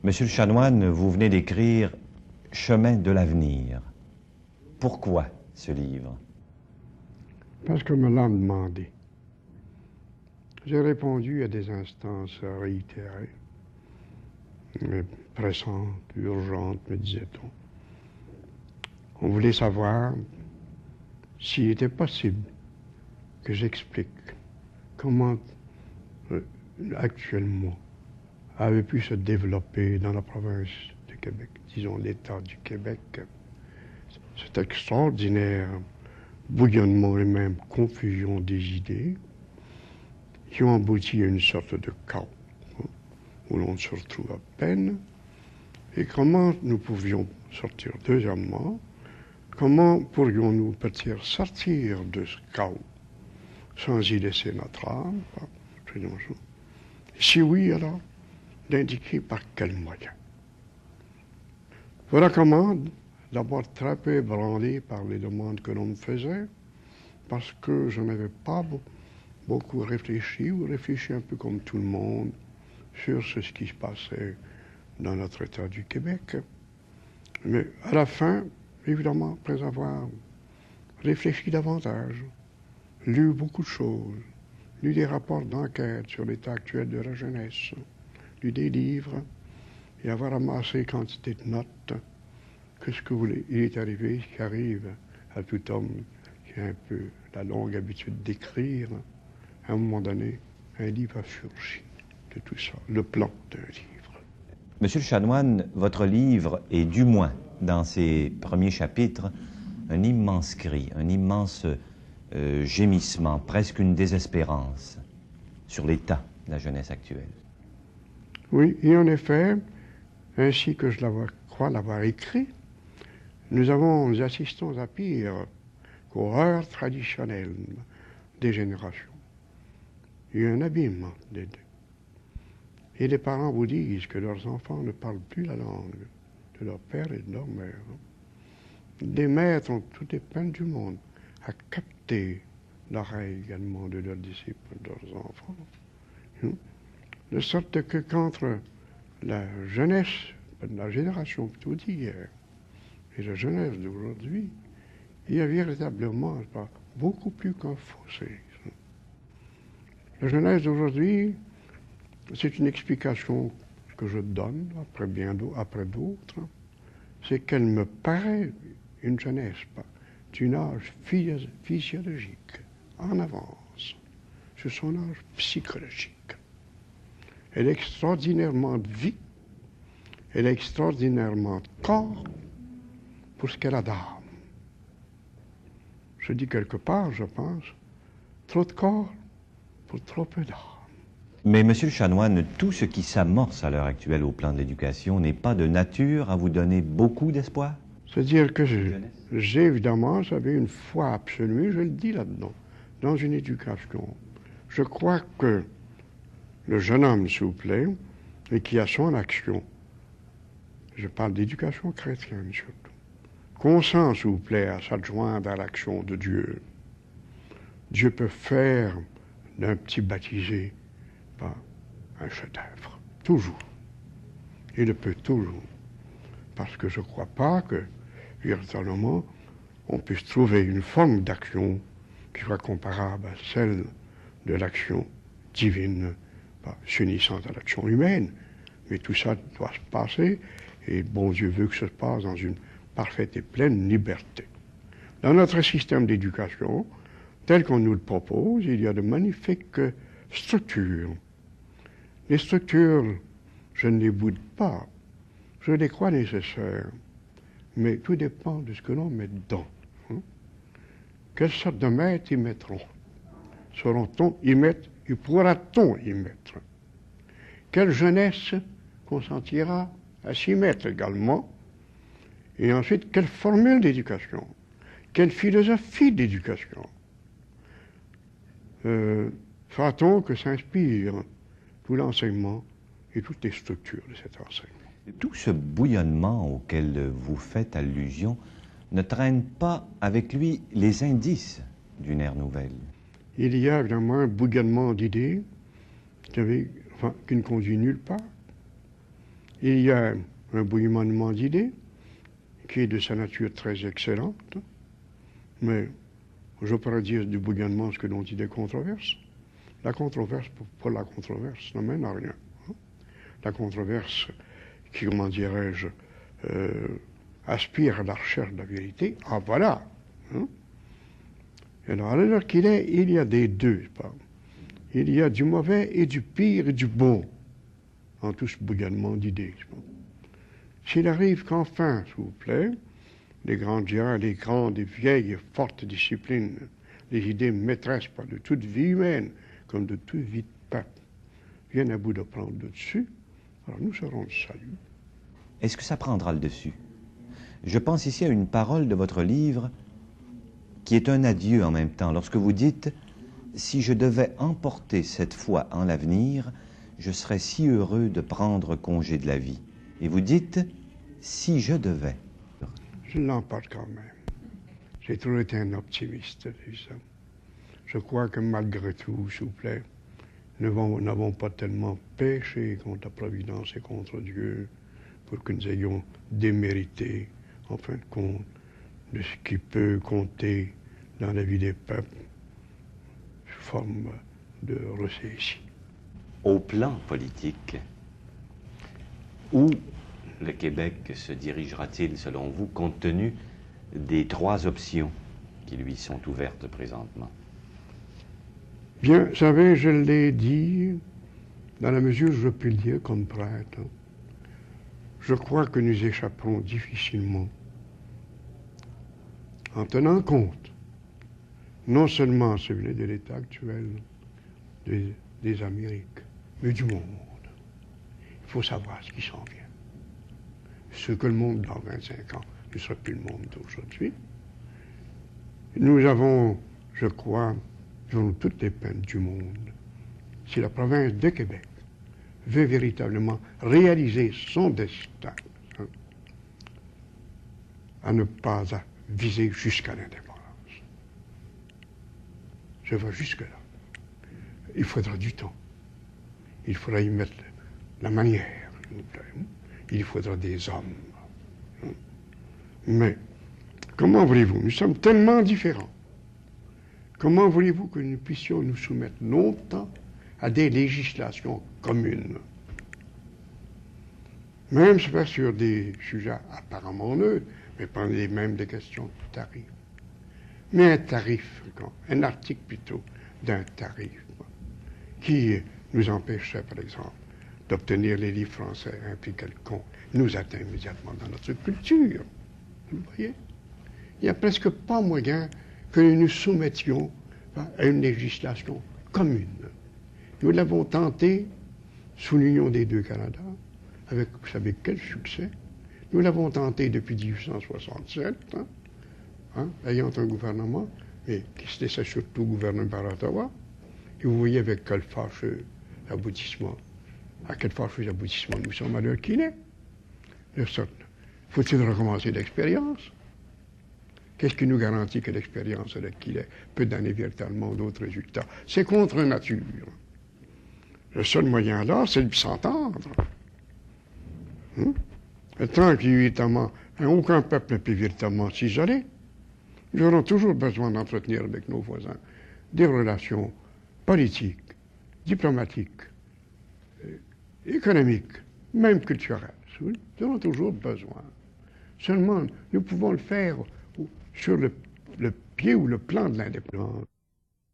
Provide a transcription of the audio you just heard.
Monsieur le chanoine, vous venez d'écrire « Chemin de l'avenir ». Pourquoi ce livre? Parce qu'on me l'a demandé. J'ai répondu à des instances réitérées, mais pressantes, urgentes, me disait-on. On voulait savoir s'il était possible que j'explique comment actuellement avait pu se développer dans la province de Québec, disons l'État du Québec, cet extraordinaire bouillonnement et même confusion des idées qui ont abouti à une sorte de chaos où l'on se retrouve à peine, et comment nous pouvions sortir. Deuxièmement, comment pourrions-nous peut-être sortir de ce chaos sans y laisser notre âme? Si oui, alors, d'indiquer par quels moyens. Voilà comment, d'abord très peu ébranlé par les demandes que l'on me faisait, parce que je n'avais pas beaucoup réfléchi, ou réfléchi un peu comme tout le monde, sur ce qui se passait dans notre État du Québec. Mais à la fin, évidemment, après avoir réfléchi davantage, lu beaucoup de choses, lu des rapports d'enquête sur l'état actuel de la jeunesse, lu des livres, et avoir amassé quantité de notes, que ce que vous voulez, il est arrivé, ce qui arrive à tout homme qui a un peu la longue habitude d'écrire, à un moment donné, un livre a surgi de tout ça, le plan d'un livre. Monsieur le chanoine, votre livre est du moins, dans ses premiers chapitres, un immense cri, un immense gémissement, presque une désespérance sur l'état de la jeunesse actuelle. Oui, et en effet, ainsi que je crois l'avoir écrit, nous assistons à pire qu'horreur traditionnelle des générations. Il y a un abîme des deux. Et les parents vous disent que leurs enfants ne parlent plus la langue de leur père et de leur mère. Les maîtres ont toutes les peines du monde à capter l'oreille également de leurs disciples, de leurs enfants. De sorte que qu'entre la jeunesse, la génération plutôt d'hier, et la jeunesse d'aujourd'hui, il y a véritablement beaucoup plus qu'un fossé. La jeunesse d'aujourd'hui, c'est une explication que je donne après d'autres, c'est qu'elle me paraît une jeunesse d'un âge physiologique en avance sur son âge psychologique. Elle est extraordinairement de vie, elle est extraordinairement de corps pour ce qu'elle a d'âme. Je dis quelque part, je pense, trop de corps pour trop peu d'âme. Mais, monsieur le chanoine, tout ce qui s'amorce à l'heure actuelle au plan de l'éducation n'est pas de nature à vous donner beaucoup d'espoir? C'est-à-dire que j'ai évidemment, j'avais une foi absolue, je le dis là-dedans, dans une éducation. Je crois que le jeune homme, s'il vous plaît, et qui a son action, je parle d'éducation chrétienne surtout, consent, s'il vous plaît, à s'adjoindre à l'action de Dieu. Dieu peut faire d'un petit baptisé un chef-d'œuvre, toujours. Il le peut toujours. Parce que je ne crois pas que, véritablement, on puisse trouver une forme d'action qui soit comparable à celle de l'action divine, s'unissant à l'action humaine. Mais tout ça doit se passer, et bon Dieu veut que ça se passe dans une parfaite et pleine liberté. Dans notre système d'éducation, tel qu'on nous le propose, il y a de magnifiques structures. Les structures, je ne les boude pas, je les crois nécessaires, mais tout dépend de ce que l'on met dedans. Quelle sorte de maîtres y mettront? Sauront-on y mettre et pourra-t-on y mettre? Quelle jeunesse consentira à s'y mettre également? Et ensuite, quelle formule d'éducation? Quelle philosophie d'éducation? Fera-t-on que s'inspire tout l'enseignement et toutes les structures de cet enseignement? Tout ce bouillonnement auquel vous faites allusion ne traîne pas avec lui les indices d'une ère nouvelle? Il y a évidemment un bouillonnement d'idées qui ne conduit nulle part. il y a un bouillonnement d'idées qui est de sa nature très excellente, mais je pourrais dire du bouillonnement ce que l'on dit des controverses. La controverse, pour la controverse, n'amène à rien. La controverse qui, comment dirais-je, aspire à la recherche de la vérité, ah voilà. Alors qu'il est, il y a des deux. Il y a du mauvais et du pire et du bon en tout ce bouillonnement d'idées. S'il arrive qu'enfin, s'il vous plaît, les grands gens, les grandes et vieilles et fortes disciplines, les idées maîtresses pas de toute vie humaine, comme de toute vie de peuple, viennent à bout de prendre le dessus, alors nous serons le salut. Est-ce que ça prendra le dessus? Je pense ici à une parole de votre livre qui est un adieu en même temps. Lorsque vous dites « Si je devais emporter cette foi en l'avenir, je serais si heureux de prendre congé de la vie. » Et vous dites « Si je devais. » Je l'emporte quand même. J'ai toujours été un optimiste, ça. Je crois que malgré tout, s'il vous plaît, nous n'avons pas tellement péché contre la Providence et contre Dieu pour que nous ayons démérité, en fin de compte, de ce qui peut compter dans la vie des peuples sous forme de recession. Au plan politique, où le Québec se dirigera-t-il, selon vous, compte tenu des trois options qui lui sont ouvertes présentement? Bien, vous savez, je l'ai dit, dans la mesure où je peux le dire comme prêtre, je crois que nous échapperons difficilement en tenant compte non seulement celui de l'état actuel des Amériques, mais du monde. Il faut savoir ce qui s'en vient. Ce que le monde dans 25 ans ne sera plus le monde d'aujourd'hui. Nous avons, je crois, toutes les peines du monde. Si la province de Québec veut véritablement réaliser son destin, à ne pas viser jusqu'à l'indépendance. Je vais jusque-là. Il faudra du temps. Il faudra y mettre la manière, s'il vous plaît. Il faudra des hommes. Mais, comment voulez-vous? Nous sommes tellement différents. Comment voulez-vous que nous puissions nous soumettre longtemps à des législations communes? Même sur des sujets apparemment neutres, mais pas les mêmes des questions de tarif. Mais un tarif, un article plutôt d'un tarif, qui nous empêcherait, par exemple, d'obtenir les livres français à un prix quelconque, nous atteint immédiatement dans notre culture. Vous voyez? Il n'y a presque pas moyen que nous nous soumettions à une législation commune. Nous l'avons tenté sous l'Union des deux Canada, avec, vous savez, quel succès. Nous l'avons tenté depuis 1867, ayant un gouvernement, mais qui se laissait surtout gouverner par Ottawa. Et vous voyez avec quel fâcheux aboutissement, à quel fâcheux aboutissement nous sommes à l'heure qu'il est. Faut-il recommencer l'expérience? Qu'est-ce qui nous garantit que l'expérience à l'heure qu'il est peut donner véritablement d'autres résultats? C'est contre nature. Le seul moyen là, c'est de s'entendre. Tant qu'évidemment, aucun peuple ne peut véritablement s'isoler, nous aurons toujours besoin d'entretenir avec nos voisins des relations politiques, diplomatiques, économiques, même culturelles. Nous aurons toujours besoin. Seulement, nous pouvons le faire sur le pied ou le plan de l'indépendance.